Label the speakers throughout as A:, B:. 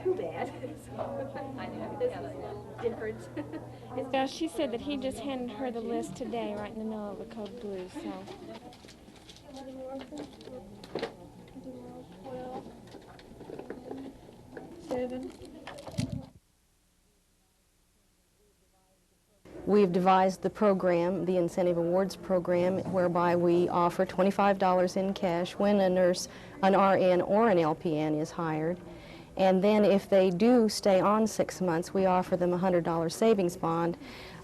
A: too bad. I know, this is different.
B: Yeah, she said that he just handed her the list today, right in the middle of the code blue, so. 7.
C: We've devised the program, the Incentive Awards Program, whereby we offer $25 in cash when a nurse, an RN or an LPN is hired. And then if they do stay on 6 months, we offer them a $100 savings bond.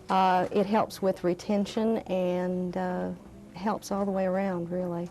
C: It helps with retention and helps all the way around, really.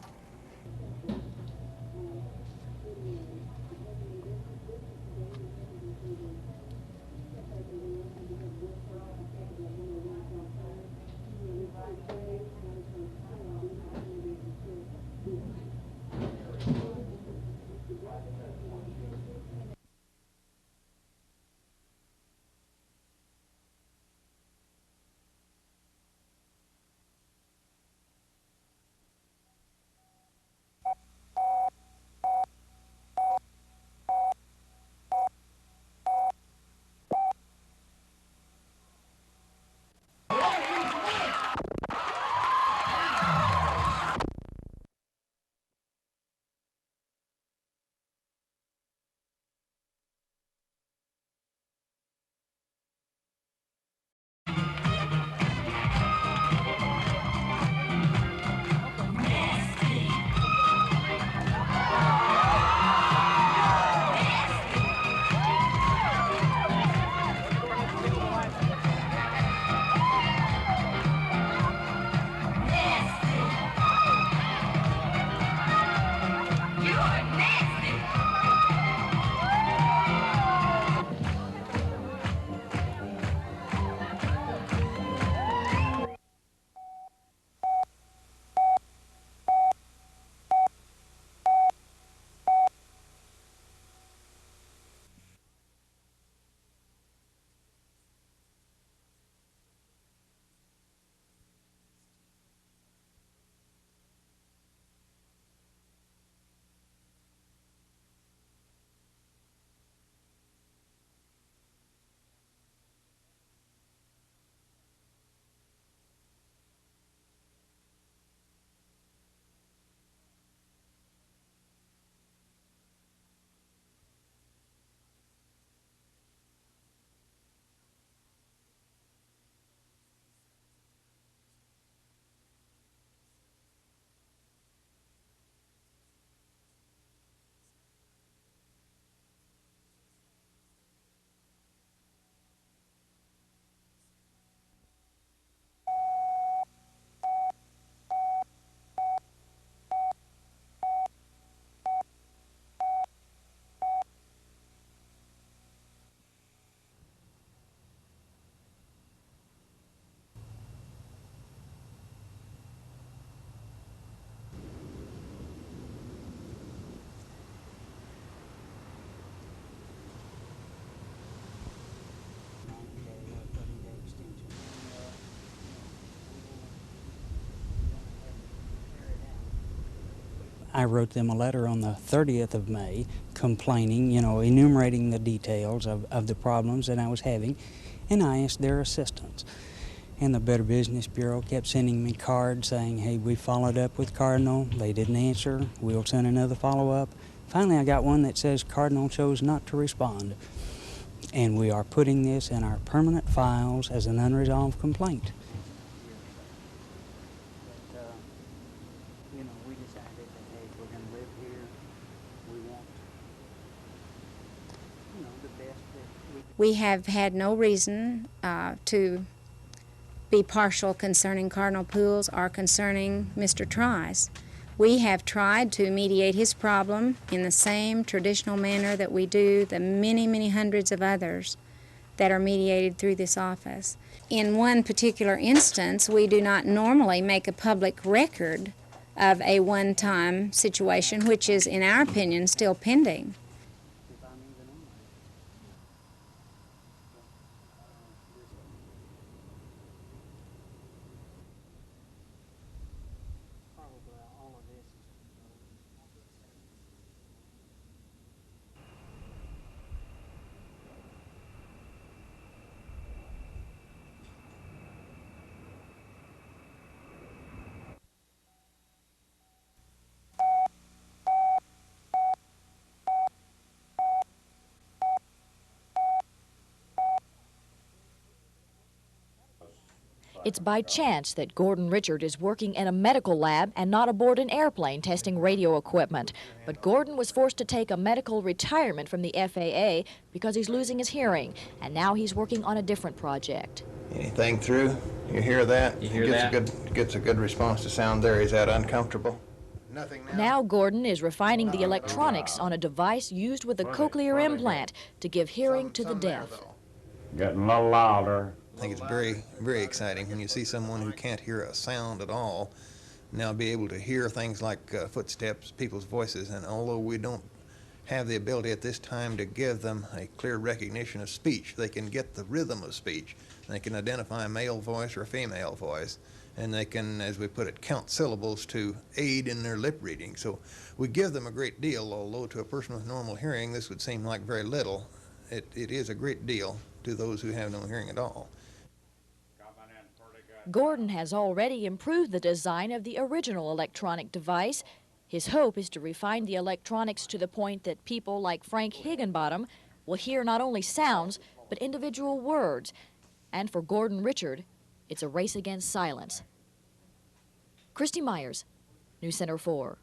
D: I wrote them a letter on the 30th of May complaining, enumerating the details of the problems that I was having, and I asked their assistance. And the Better Business Bureau kept sending me cards saying, hey, we followed up with Cardinal. They didn't answer. We'll send another follow-up. Finally, I got one that says Cardinal chose not to respond. And we are putting this in our permanent files as an unresolved complaint. We decided that, hey, we're going to live here. We want, the best that
E: we have had no reason to be partial concerning Cardinal Pools or concerning Mr. Trice. We have tried to mediate his problem in the same traditional manner that we do the many, many hundreds of others that are mediated through this office. In one particular instance, we do not normally make a public record of a one-time situation, which is, in our opinion, still pending.
F: It's by chance that Gordon Richard is working in a medical lab and not aboard an airplane testing radio equipment. But Gordon was forced to take a medical retirement from the FAA because he's losing his hearing, and now he's working on a different project.
G: Anything through? You hear that?
H: You hear that?
G: Gets a good response to sound there. Is that uncomfortable? Nothing now.
F: Now Gordon is refining the electronics on a device used with a cochlear implant to give hearing to the deaf.
H: Getting a little louder.
G: I think it's very, very exciting when you see someone who can't hear a sound at all now be able to hear things like footsteps, people's voices, and although we don't have the ability at this time to give them a clear recognition of speech, they can get the rhythm of speech. They can identify a male voice or a female voice, and they can, as we put it, count syllables to aid in their lip reading. So we give them a great deal, although to a person with normal hearing this would seem like very little. It is a great deal to those who have no hearing at all.
F: Gordon has already improved the design of the original electronic device. His hope is to refine the electronics to the point that people like Frank Higginbottom will hear not only sounds, but individual words. And for Gordon Richard, it's a race against silence. Christy Myers, News Center 4.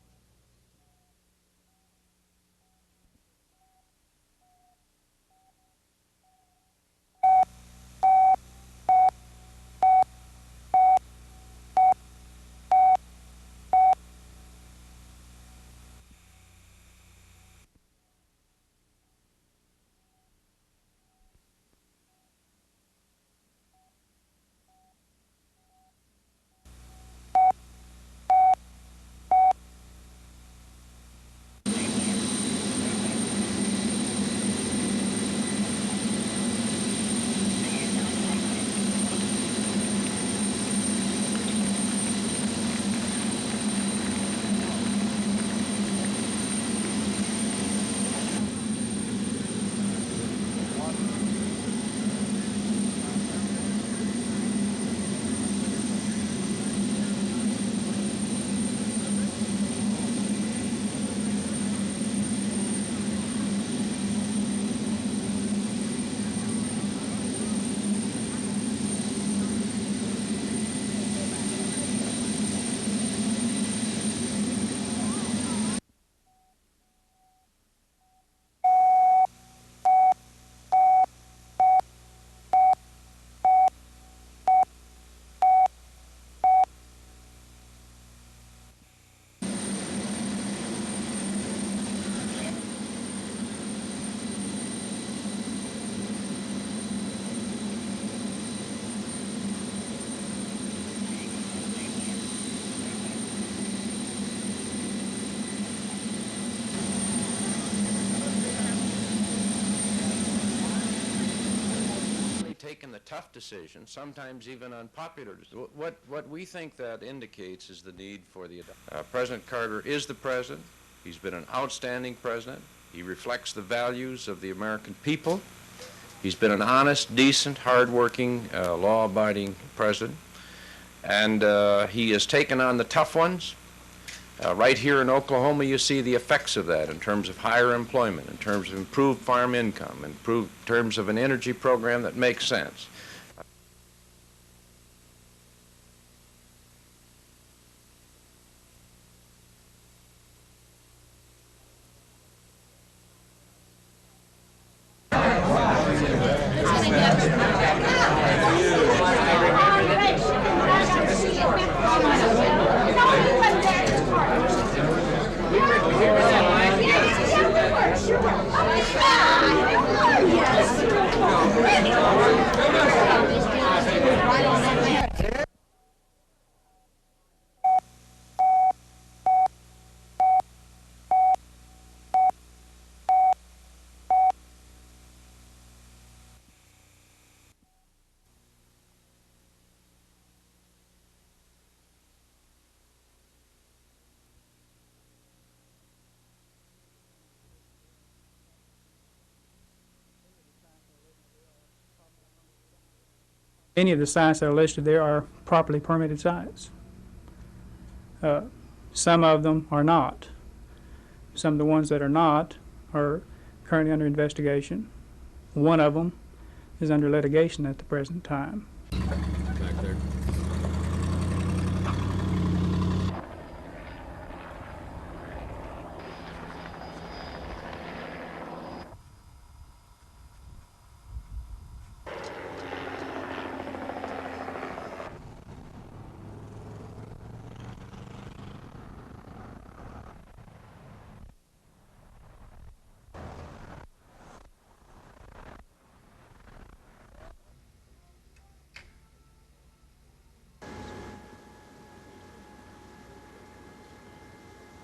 I: Taken the tough decisions, sometimes even unpopular decisions. What we think that indicates is the need for the President Carter is the president. He's been an outstanding president. He reflects the values of the American people. He's been an honest, decent, hard-working, law-abiding president. And he has taken on the tough ones. Right here in Oklahoma, you see the effects of that in terms of higher employment, in terms of improved farm income, in terms of an energy program that makes sense.
J: Any of the sites that are listed there are properly permitted sites. Some of them are not. Some of the ones that are not are currently under investigation. One of them is under litigation at the present time.
H: Back there.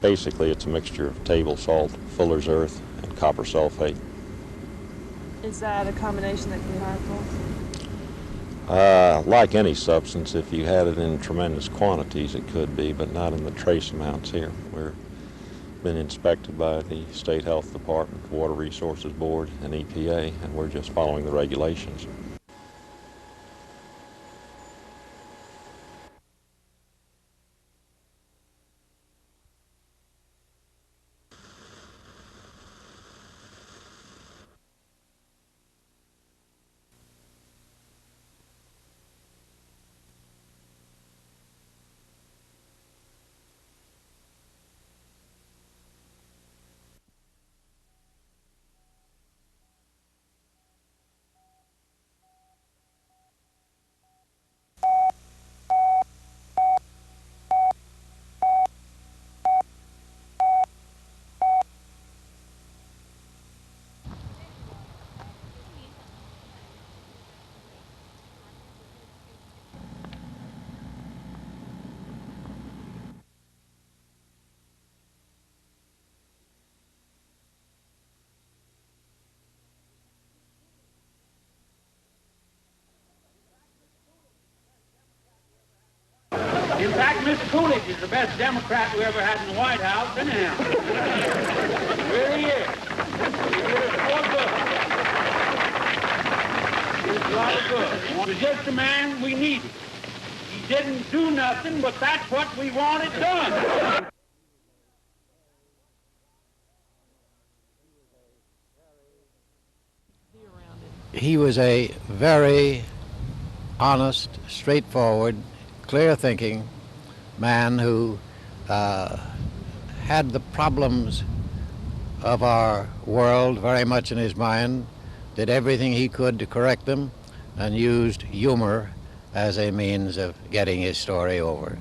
H: Basically, it's a mixture of table salt, fuller's earth, and copper sulfate.
K: Is that a combination that can be harmful?
H: Like any substance, if you had it in tremendous quantities, it could be, but not in the trace amounts here. We've been inspected by the State Health Department, Water Resources Board, and EPA, and we're just following the regulations.
L: In fact, Mr. Coolidge is the best Democrat we ever had in the White House, anyhow. He really is. He did so good. He did a lot of good. He was just the man we needed. He didn't do nothing, but that's what we wanted done.
M: He was a very honest, straightforward, clear-thinking man who had the problems of our world very much in his mind, did everything he could to correct them, and used humor as a means of getting his story over.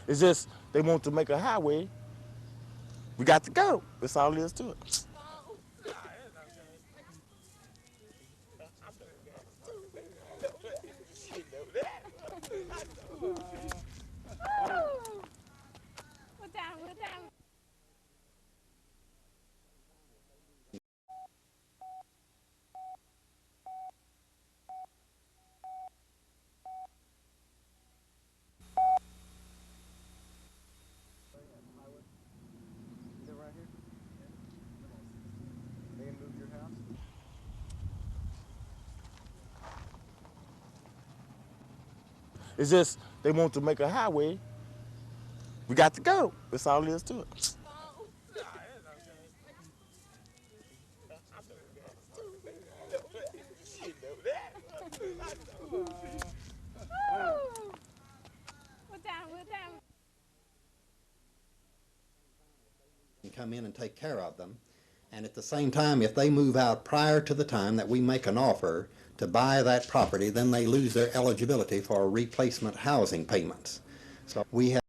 N: It's just they want to make a highway. We got to go. That's all there is to it. It's just they want to make a highway. We got to go. That's all there is to it.
O: Come in and take care of them. And at the same time, if they move out prior to the time that we make an offer to buy that property, then they lose their eligibility for replacement housing payments. So we have